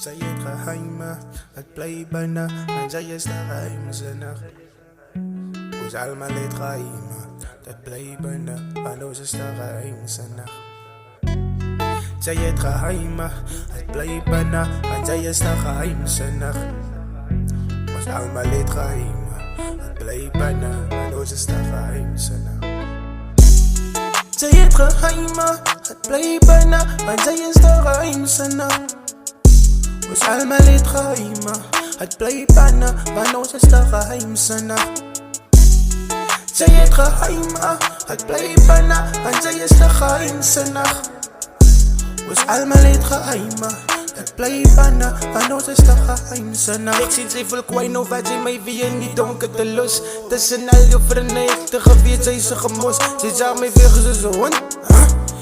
Zij het geheimen, het bly binne en zij is de geheimzinnig. Ons allemaal het geheimen, het bly binne en ons is de geheimzinnig. Zij het geheimen, het bly binne en zij is de geheimzinnig. Ons allemaal het geheimen, het bly binne en ons is de geheimzinnig. Zij het geheimen, het bly binne en zij is de geheimzinnig. Ons allemaal het geheimen, het bly binne, want ons is de geheimzinnig. Zij het geheimen, het bly binne, want zij is de geheimzinnig. Ons allemaal het geheimen, het bly binne, want ons is de geheimzinnig. Ik zie zij vol kwijn of wat zij mij weer in die donker te los. Tussen al je vrienden heeft de geweet, zij is een gemos. Zij zag mij weer zoals een hond.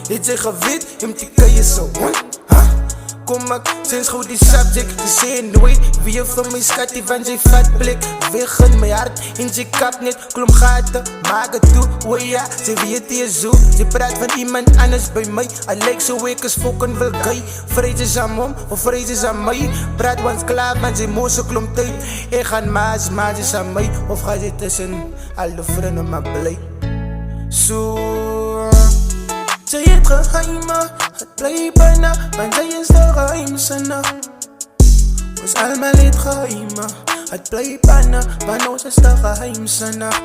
Het zij geweet, hem die kan je zo hond. Kom ik sinds goed die subject, ze zei nooit wie je van mij schat, die van zijn vat blik. Weg in mijn hart, in zijn kap net, klom gaten, maak het toe. Oh ja, ze weet je zo, ze praat van iemand anders bij mij. Hij lijkt zo ik als fucking wil gay. Vrees is aan hem, of vrees is aan mij. Praat want klaar, want zijn moze klom tijd. Ik ga maas is aan mij, of ga ze tussen al de vrienden maar blij. Zo. Zij het geheimen, het bly binne, want zij is de geheimzinnig. Ons allemaal het geheimen, het bly binne, want ons is de geheimzinnig.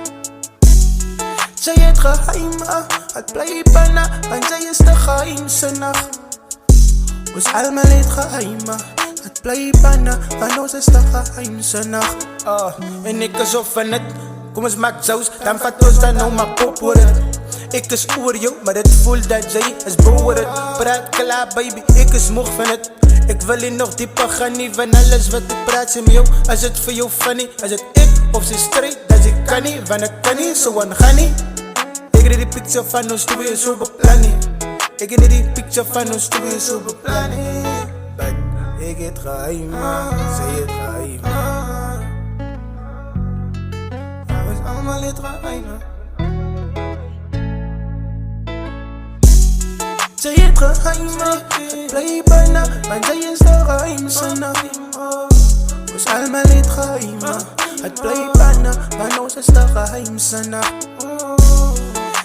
Zij het geheimen, het bly binne, want zij is de geheimzinnig. Ons allemaal het geheimen, het bly binne, want ons is de geheimzinnig. En ik is op van het, kom eens maak saus, dan vat ons dan nou maar pop voor het. Ik is oor jou, maar het voelt dat jij is boer het. Praat klaar baby, ik is moeg van het. Ik wil hier nog dieper gaan, niet van alles wat ik praat ze met jou. Als het voor jou funny, als het ik of ze straight, dat ik kan niet, want ik kan niet, zo aan gaan niet. Ik reed die picture van ons twee zo beplannen. Ik reed die picture van ons twee zo beplannen. Ik het geheimen, zij het geheimen. We zijn allemaal het geheimen. Zij het geheimen, het bly binne, want zij is de geheimzinnig. Ons allemaal het geheimen, het bly binne, want ons is de geheimzinnig.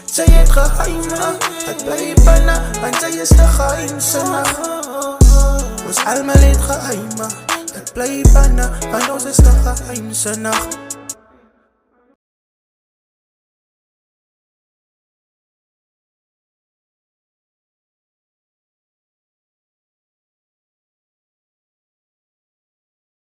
Zij het geheimen, het bly binne, want zij is de geheimzinnig. Ons allemaal het geheimen, het bly binne, want ons is de geheimzinnig.